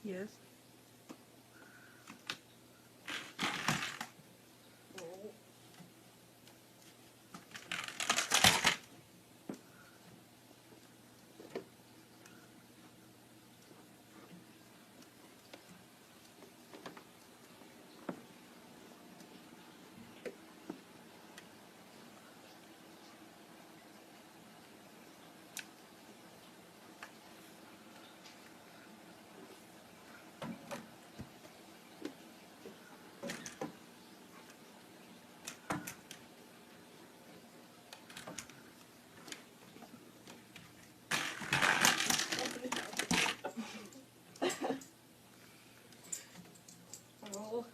Yes. Oh.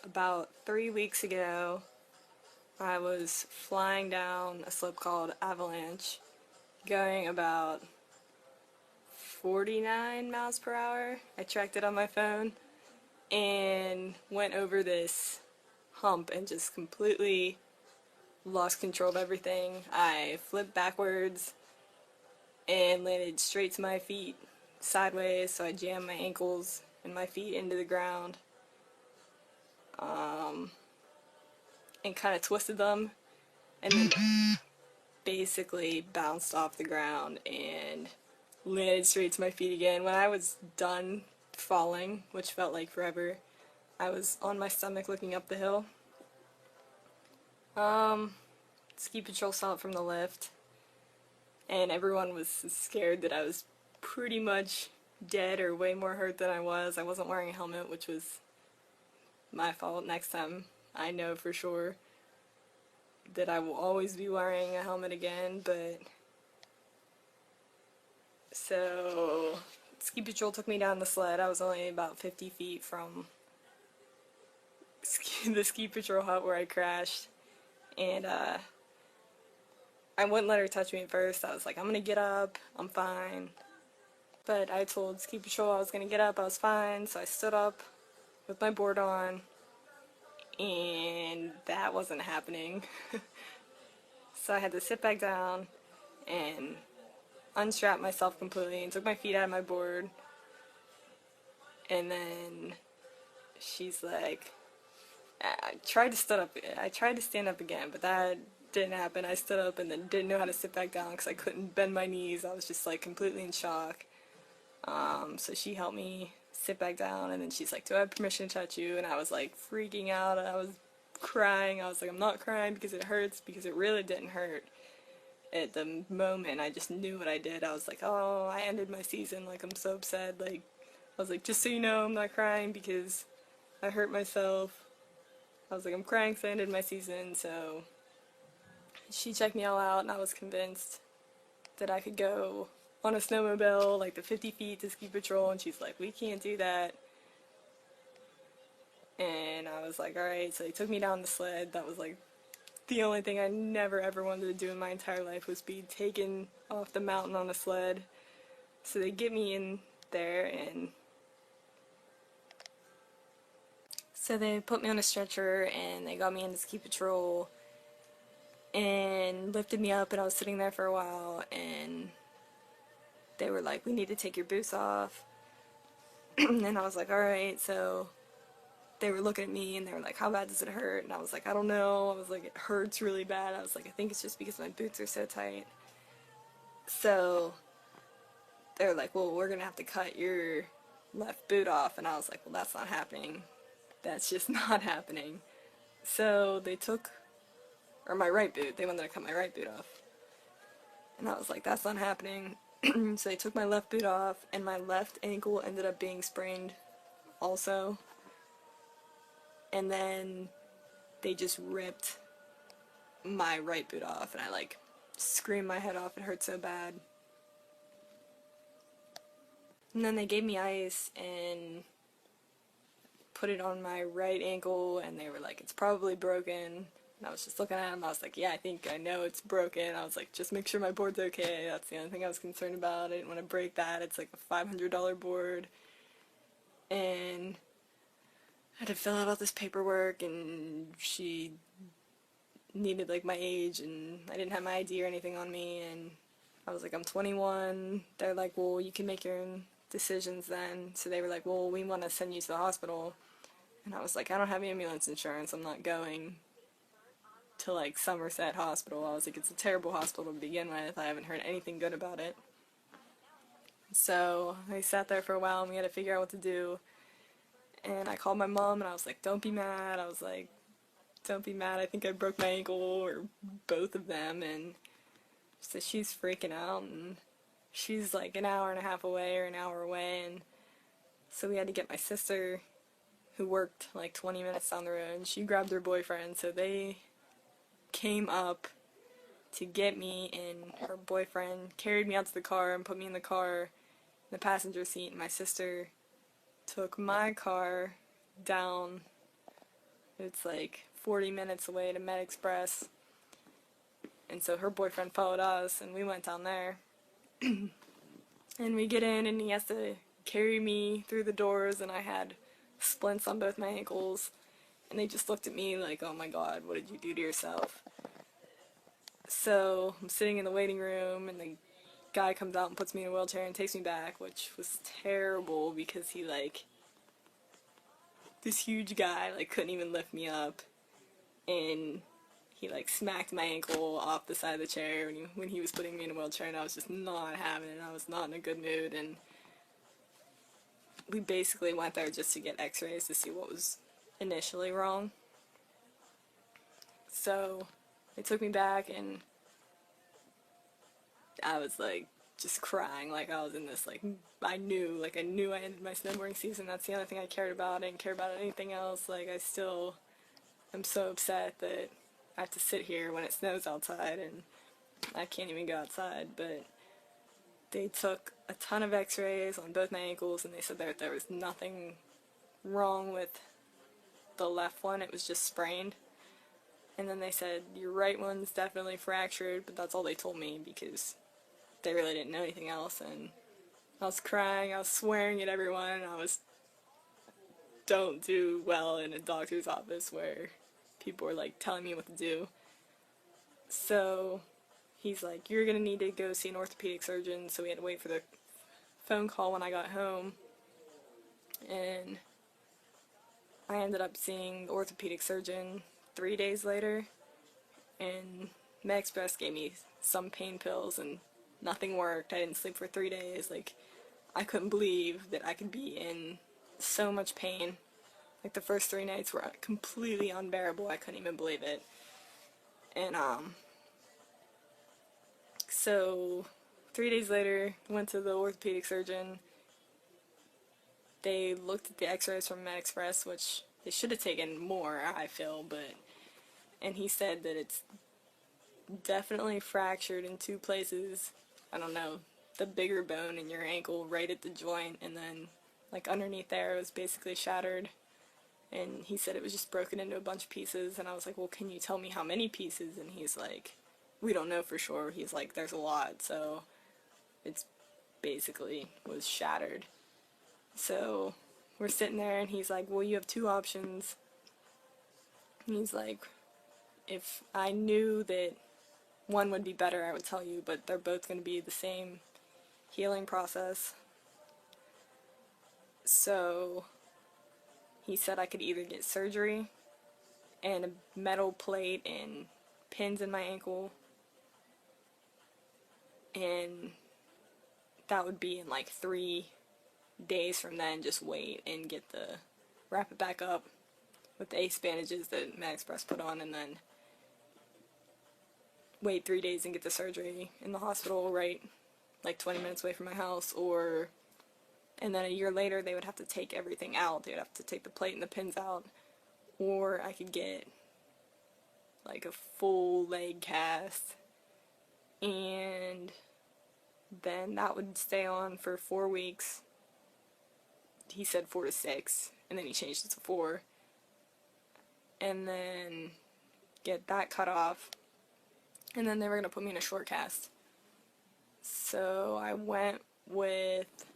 About 3 weeks ago, I was flying down a slope called Avalanche, going about 49 miles per hour. I tracked it on my phone and went over this hump and just completely lost control of everything. I flipped backwards and landed straight to my feet sideways, so I jammed my ankles and my feet into the ground. And kind of twisted them, and then basically bounced off the ground and landed straight to my feet again. When I was done falling, which felt like forever, I was on my stomach looking up the hill. Ski patrol saw it from the lift, and everyone was scared that I was pretty much dead or way more hurt than I was. I wasn't wearing a helmet, which was my fault. Next time I know for sure that I will always be wearing a helmet again. But so ski patrol took me down the sled. I was only about 50 feet from the ski patrol hut where I crashed, and I wouldn't let her touch me at first. I was like, I'm gonna get up, I'm fine. But I told ski patrol I was gonna get up, I was fine, so I stood up with my board on, and that wasn't happening. So I had to sit back down and unstrap myself completely and took my feet out of my board. And then she's like, I tried to stand up again, but that didn't happen. I stood up and then didn't know how to sit back down because I couldn't bend my knees. I was just like completely in shock. So she helped me sit back down, and then she's like, do I have permission to touch you? And I was like freaking out, and I was crying. I was like, I'm not crying because it hurts, because it really didn't hurt. At the moment, I just knew what I did. I was like, oh, I ended my season, like, I'm so upset. Like, I was like, just so you know, I'm not crying because I hurt myself. I was like, I'm crying because I ended my season. So she checked me all out, and I was convinced that I could go on a snowmobile, like the 50 feet to ski patrol, and she's like, we can't do that. And I was like, alright, so they took me down the sled. That was like the only thing I never ever wanted to do in my entire life, was be taken off the mountain on a sled. So they get me in there, and so they put me on a stretcher and they got me into ski patrol and lifted me up, and I was sitting there for a while, and they were like, we need to take your boots off. And I was like, alright. So they were looking at me and they were like, how bad does it hurt? And I was like, I don't know. I was like, it hurts really bad. I was like, I think it's just because my boots are so tight. So they were like, well, we're gonna have to cut your left boot off. And I was like, well, that's not happening. That's just not happening. So they took, or my right boot. They wanted to cut my right boot off. And I was like, that's not happening. So they took my left boot off, and my left ankle ended up being sprained also. And then they just ripped my right boot off, and I like screamed my head off. It hurt so bad. And then they gave me ice and put it on my right ankle, and they were like, it's probably broken. And I was just looking at them. I was like, yeah, I think I know it's broken. I was like, just make sure my board's okay. That's the only thing I was concerned about. I didn't want to break that. It's like a $500 board. And I had to fill out all this paperwork, and she needed like my age, and I didn't have my ID or anything on me, and I was like, I'm 21. They're like, well, you can make your own decisions then. So they were like, well, we want to send you to the hospital. And I was like, I don't have ambulance insurance. I'm not going to like Somerset Hospital. I was like, it's a terrible hospital to begin with. I haven't heard anything good about it. So I sat there for a while, and we had to figure out what to do. And I called my mom, and I was like, don't be mad. I was like, don't be mad. I think I broke my ankle, or both of them. And so she's freaking out, and she's like an hour and a half away or an hour away. And so we had to get my sister, who worked like 20 minutes down the road, and she grabbed her boyfriend. So they came up to get me, and her boyfriend carried me out to the car and put me in the car in the passenger seat, and my sister took my car down. It's like 40 minutes away to Med Express, and so her boyfriend followed us, and we went down there. And we get in, and he has to carry me through the doors, and I had splints on both my ankles, and they just looked at me like, oh my god, what did you do to yourself? So I'm sitting in the waiting room, and the guy comes out and puts me in a wheelchair and takes me back, which was terrible because he like, this huge guy like couldn't even lift me up, and he like smacked my ankle off the side of the chair when he was putting me in a wheelchair, and I was just not having it. I was not in a good mood, and we basically went there just to get x-rays to see what was initially wrong. So they took me back, and I was like just crying, like I was in this like, I knew I ended my snowboarding season. That's the only thing I cared about. I didn't care about anything else. Like, I still am so upset that I have to sit here when it snows outside and I can't even go outside. But they took a ton of x-rays on both my ankles, and they said that there was nothing wrong with the left one. It was just sprained. And then they said, your right one's definitely fractured, but that's all they told me because they really didn't know anything else. And I was crying, I was swearing at everyone, and don't do well in a doctor's office where people were like telling me what to do. So he's like, you're gonna need to go see an orthopedic surgeon. So we had to wait for the phone call when I got home, and I ended up seeing the orthopedic surgeon 3 days later, and Med Express gave me some pain pills, and nothing worked. I didn't sleep for 3 days. Like, I couldn't believe that I could be in so much pain. Like, the first 3 nights were completely unbearable. I couldn't even believe it. And so 3 days later, went to the orthopedic surgeon. They looked at the x-rays from Med Express, which they should have taken more, I feel, and he said that it's definitely fractured in 2 places. I don't know, the bigger bone in your ankle right at the joint, and then like underneath there it was basically shattered. And he said it was just broken into a bunch of pieces, and I was like, well, can you tell me how many pieces? And he's like, we don't know for sure. He's like, there's a lot, so it's basically was shattered. So we're sitting there, and he's like, well, you have 2 options. And he's like, if I knew that one would be better, I would tell you, but they're both going to be the same healing process. So he said I could either get surgery and a metal plate and pins in my ankle, and that would be in like 3 days from then. Just wait and get wrap it back up with the ace bandages that Med Express put on, and then wait 3 days and get the surgery in the hospital right like 20 minutes away from my house, or and then a year later they would have to take everything out. They would have to take the plate and the pins out, or I could get like a full leg cast, and then that would stay on for 4 weeks. He said 4 to 6, and then he changed it to 4, and then get that cut off, and then they were going to put me in a short cast. So I went with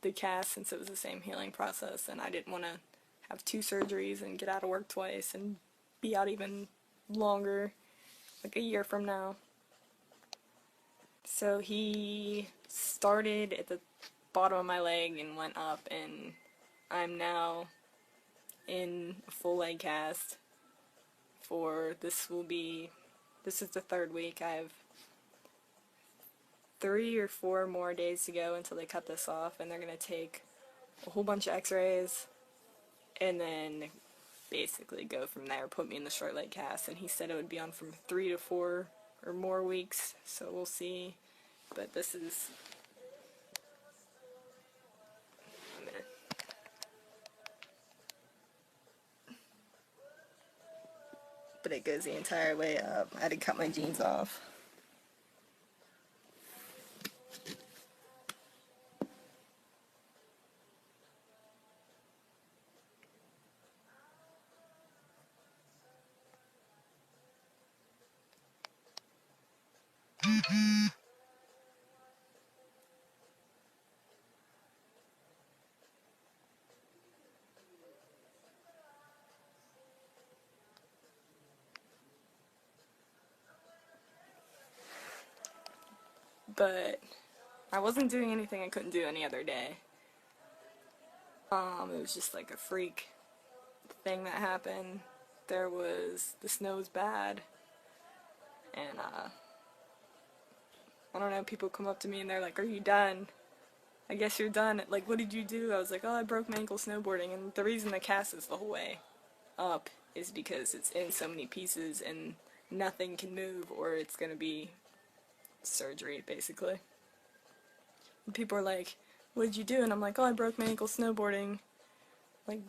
the cast since it was the same healing process, and I didn't want to have 2 surgeries and get out of work twice and be out even longer, like a year from now. So he started at the bottom of my leg and went up, and I'm now in a full leg cast for this is the 3rd week. I have 3 or 4 more days to go until they cut this off, and they're going to take a whole bunch of x-rays and then basically go from there, put me in the short leg cast, and he said it would be on from 3 to 4 or more weeks, so we'll see. But this is but it goes the entire way up. I had to cut my jeans off. But I wasn't doing anything I couldn't do any other day. It was just like a freak thing that happened. The snow was bad, and I don't know, people come up to me and they're like, "Are you done? I guess you're done." Like, what did you do? I was like, "Oh, I broke my ankle snowboarding," and the reason the cast is the whole way up is because it's in so many pieces and nothing can move, or it's gonna be surgery, basically. And people are like, "What did you do?" And I'm like, "Oh, I broke my ankle snowboarding." Like,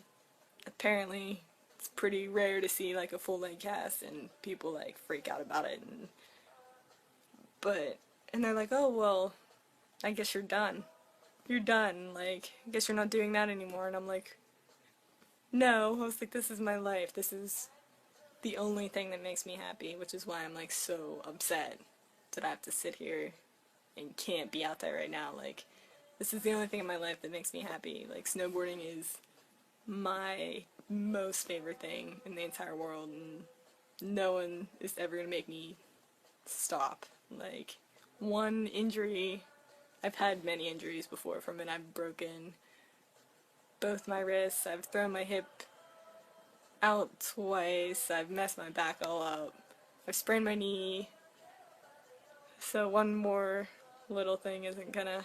apparently it's pretty rare to see like a full leg cast, and people like freak out about it, and they're like, "Oh, well, I guess you're done. You're done. Like, I guess you're not doing that anymore." And I'm like, "No." I was like, "This is my life. This is the only thing that makes me happy," which is why I'm like so upset that I have to sit here and can't be out there right now. Like, this is the only thing in my life that makes me happy. Like, snowboarding is my most favorite thing in the entire world, and no one is ever gonna make me stop. Like, one injury, I've had many injuries before from it. I've broken both my wrists, I've thrown my hip out twice, I've messed my back all up, I've sprained my knee, so one more little thing isn't gonna,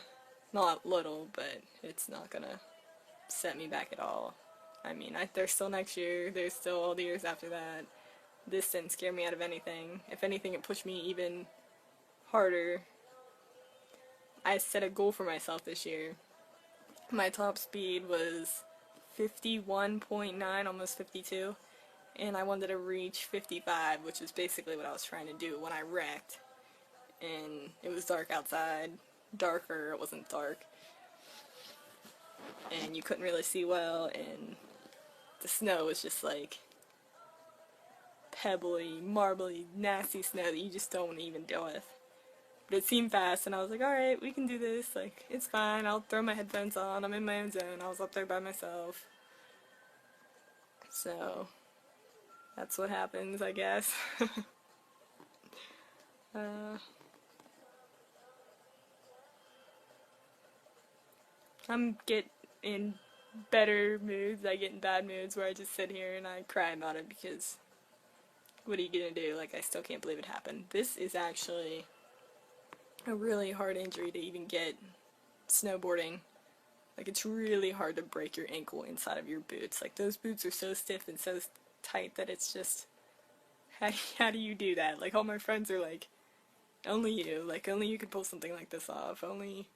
not little, but it's not gonna set me back at all. I mean, there's still next year, there's still all the years after that. This didn't scare me out of anything. If anything, it pushed me even harder. I set a goal for myself this year. My top speed was 51.9, almost 52, and I wanted to reach 55, which is basically what I was trying to do when I wrecked. And it was dark outside. Darker, it wasn't dark. And you couldn't really see well, and the snow was just like pebbly, marbly, nasty snow that you just don't want to even deal with. But it seemed fast, and I was like, "Alright, we can do this, like, it's fine, I'll throw my headphones on, I'm in my own zone." I was up there by myself. So, that's what happens, I guess. I'm get in better moods, I get in bad moods where I just sit here and I cry about it because what are you gonna do? Like, I still can't believe it happened. This is actually a really hard injury to even get snowboarding. Like, it's really hard to break your ankle inside of your boots. Like, those boots are so stiff and so tight that it's just how do you do that? Like all my friends are like, only you, like only you could pull something like this off. Only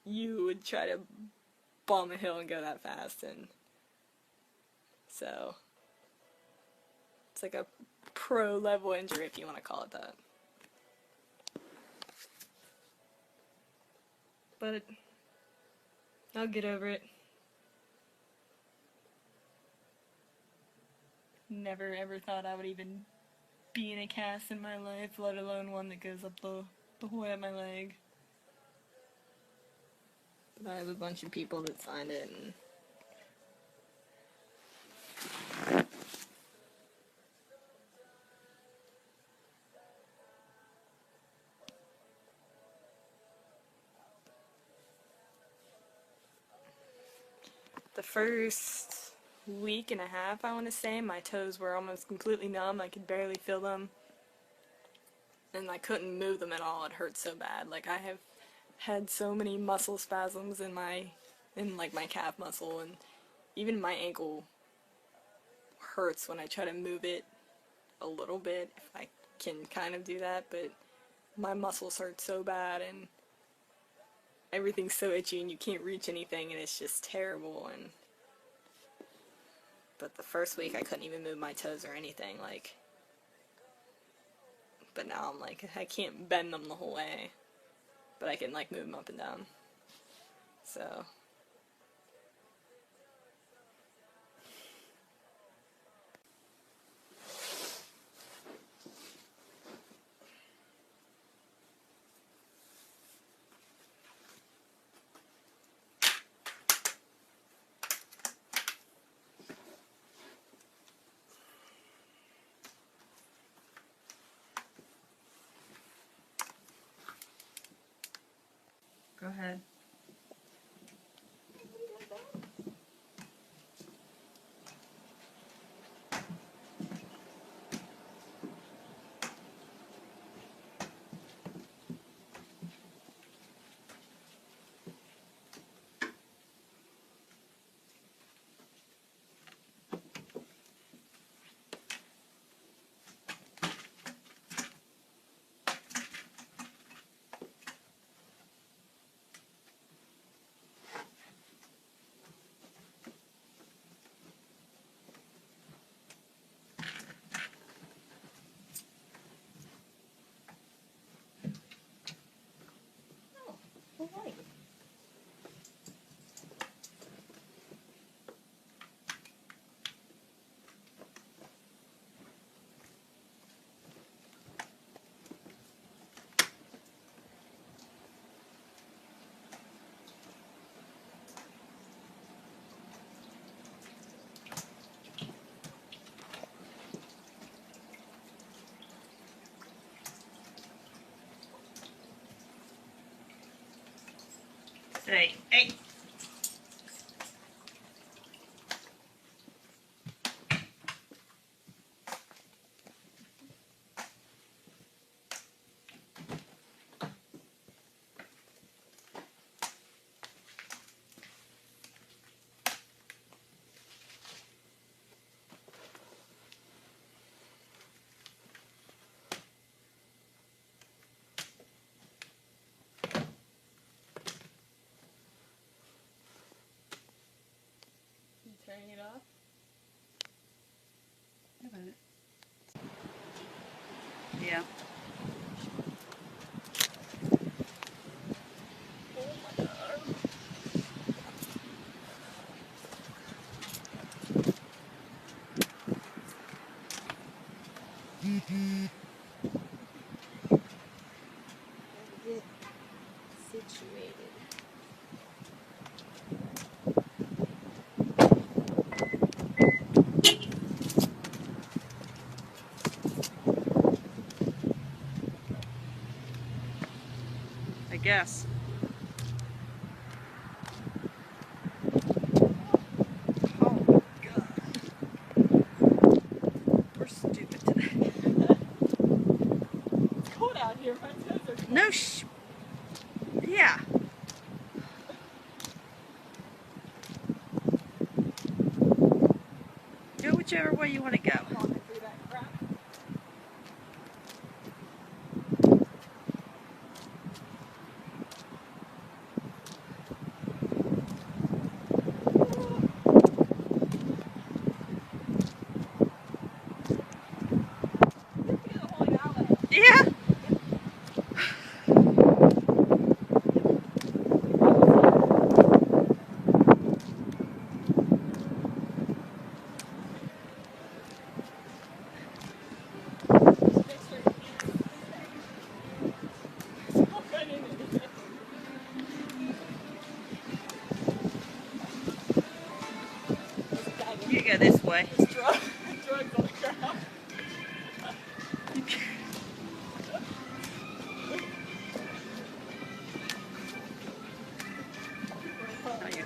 you would try to bomb a hill and go that fast, and so it's like a pro level injury if you want to call it that. But I'll get over it. Never ever thought I would even be in a cast in my life, let alone one that goes up the whole way up my leg. But I have a bunch of people that signed it, and the first week and a half, I want to say, my toes were almost completely numb. I could barely feel them, and I couldn't move them at all. It hurt so bad. Like I have had so many muscle spasms in like my calf muscle, and even my ankle hurts when I try to move it a little bit, if I can kind of do that, but my muscles hurt so bad, and everything's so itchy, and you can't reach anything, and it's just terrible. And but the first week I couldn't even move my toes or anything, like, but now I'm like, I can't bend them the whole way, but I can like move them up and down, so go ahead. Alright. Hey, hey! You turning it off? Yeah. Get situated. I guess. Oh God. We're stupid today. It's cold out here, my toes are cold. No Yeah. Go whichever way you want to go. Walking through that crap.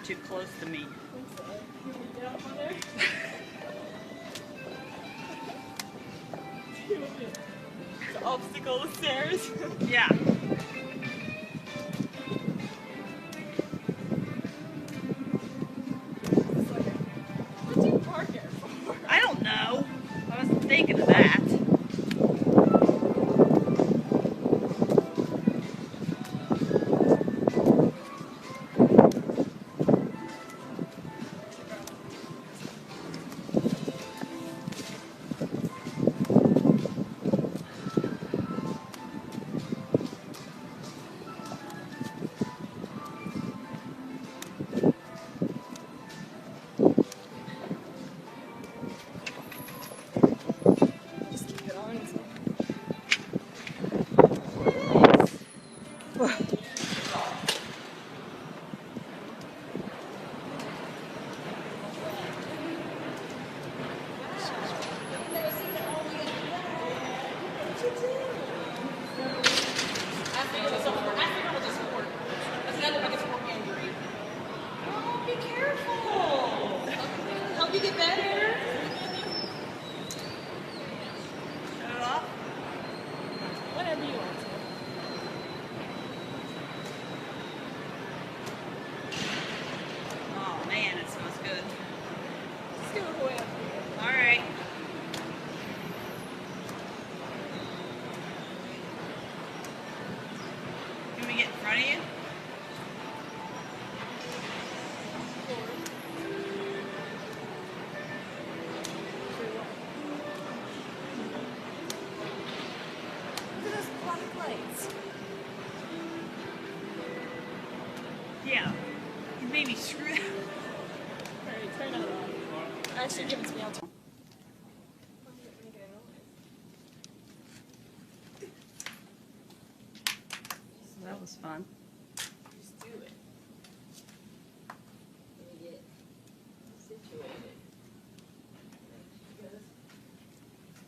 too close to me. I'm sorry. You want me to get up on there? It's an obstacle, the stairs. Yeah. What'd you park it for? I don't know. I wasn't thinking of that. Just keep it on. Be careful. Help you get better. Shut it off. Whatever you want to. Oh man, it smells good. Just give it away up here. All right. Can we get in front of you? Look at those black lights. Yeah. You made me screw that. Alright, turn that off. Actually, give it to me. I'll turn. So that was fun. Just do it. Let me get situated.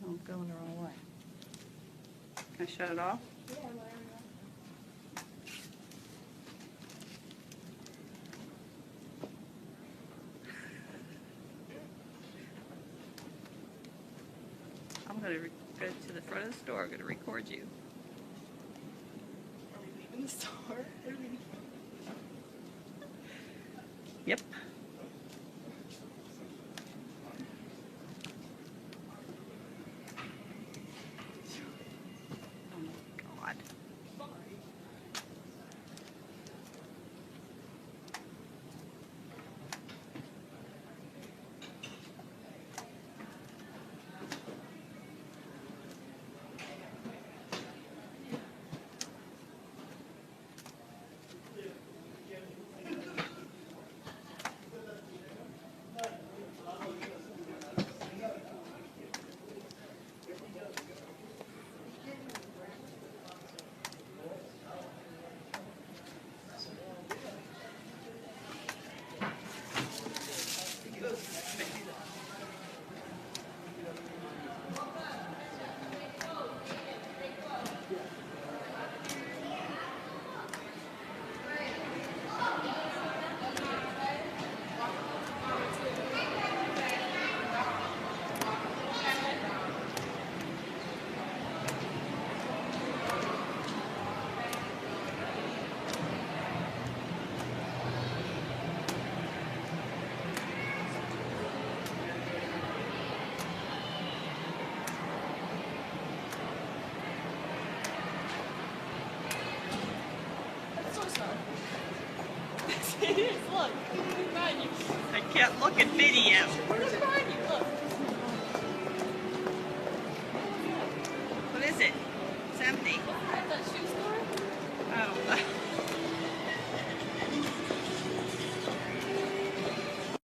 Oh, I'm going the wrong way. Can I shut it off? Yeah, whatever. I'm going to go to the front of the store. I'm going to record you. Are we leaving the store? What are we Yep. Oh my God. It is, look. Look behind you. I can't look at video. Look behind you, look.